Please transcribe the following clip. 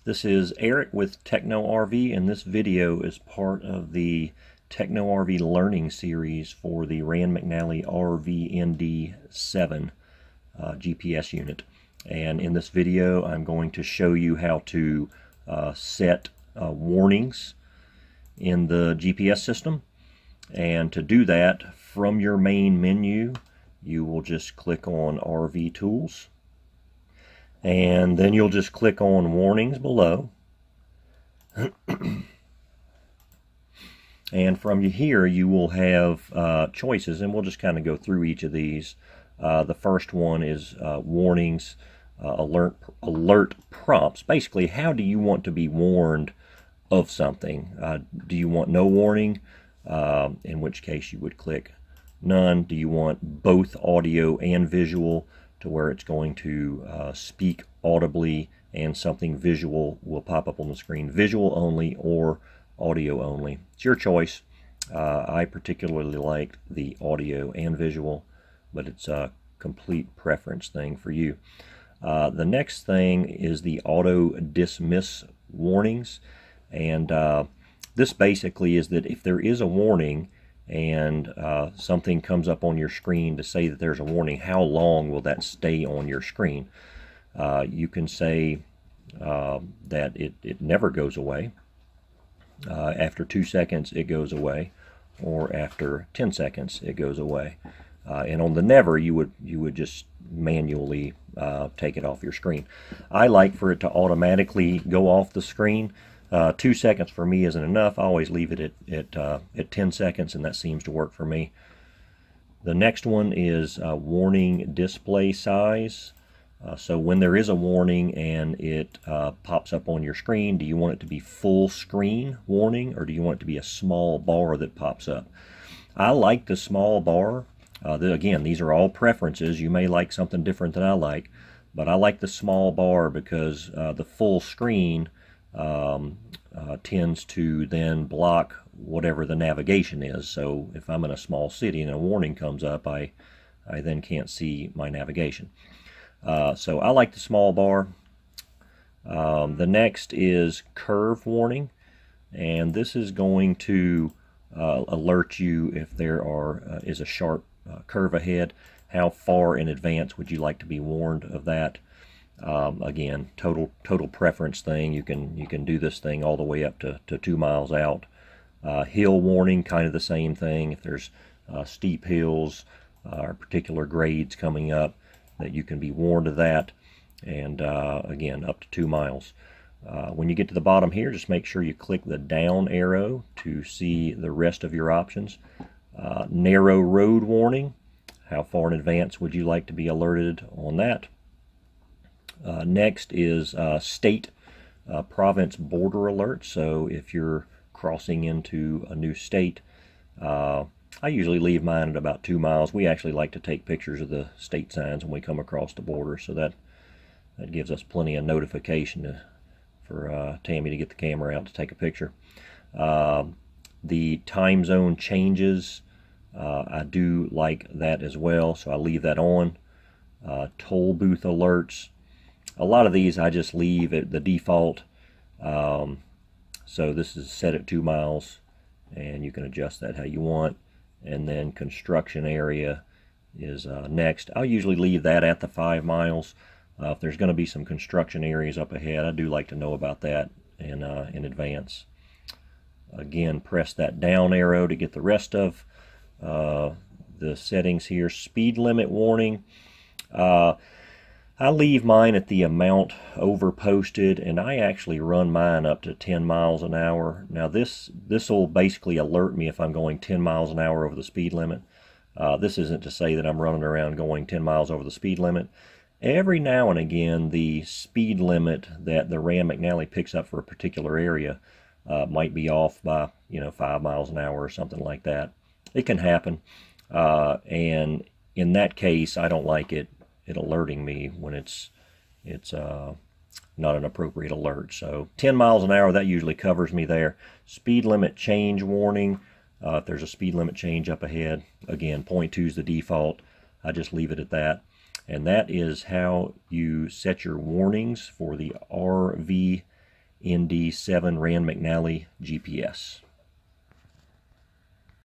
This is Eric with TechnoRV, and this video is part of the TechnoRV Learning Series for the Rand McNally RVND 7 GPS unit. And in this video, I'm going to show you how to set warnings in the GPS system. And to do that, from your main menu, you will just click on RV Tools. And then you'll just click on Warnings below. And from here, you will have choices, and we'll just kind of go through each of these. The first one is Warnings, alert prompts. Basically, how do you want to be warned of something? Do you want no warning? In which case you would click None. Do you want both audio and visual, to where it's going to speak audibly and something visual will pop up on the screen? Visual only or audio only. It's your choice. I particularly like the audio and visual, but it's a complete preference thing for you. The next thing is the auto dismiss warnings, and this basically is that if there is a warning and something comes up on your screen to say that there's a warning, how long will that stay on your screen? You can say that it never goes away. After 2 seconds it goes away, or after 10 seconds it goes away. And on the never, you would just manually take it off your screen. I like for it to automatically go off the screen. 2 seconds for me isn't enough. I always leave it at 10 seconds, and that seems to work for me. The next one is warning display size. So when there is a warning and it pops up on your screen, do you want it to be full screen warning, or do you want it to be a small bar that pops up? I like the small bar. Again, these are all preferences. You may like something different than I like, but I like the small bar because the full screen tends to then block whatever the navigation is. So if I'm in a small city and a warning comes up, I then can't see my navigation. So I like the small bar. The next is curve warning, and this is going to alert you if there is a sharp curve ahead. How far in advance would you like to be warned of that? Again, total preference thing. You can do this thing all the way up to 2 miles out. Hill warning, kind of the same thing. If there's steep hills or particular grades coming up, that you can be warned of that. And again, up to 2 miles. When you get to the bottom here, just make sure you click the down arrow to see the rest of your options. Narrow road warning. How far in advance would you like to be alerted on that? Next is state province border alert. So if you're crossing into a new state, I usually leave mine at about 2 miles. We actually like to take pictures of the state signs when we come across the border, so that gives us plenty of notification for Tammy to get the camera out to take a picture. The time zone changes, I do like that as well, so I leave that on. Toll booth alerts. A lot of these I just leave at the default. So this is set at 2 miles, and you can adjust that how you want. And then construction area is next. I'll usually leave that at the 5 miles. If there's going to be some construction areas up ahead, I do like to know about that in advance. Again, press that down arrow to get the rest of the settings here. Speed limit warning. I leave mine at the amount over posted, and I actually run mine up to 10 miles an hour. Now this will basically alert me if I'm going 10 miles an hour over the speed limit. This isn't to say that I'm running around going 10 miles over the speed limit. Every now and again, the speed limit that the Rand McNally picks up for a particular area might be off by 5 miles an hour or something like that. It can happen, and in that case, I don't like it alerting me when it's not an appropriate alert. So 10 miles an hour, that usually covers me there. Speed limit change warning. If there's a speed limit change up ahead, again, 0.2 is the default. I just leave it at that. And that is how you set your warnings for the RV RVND7 Rand McNally GPS.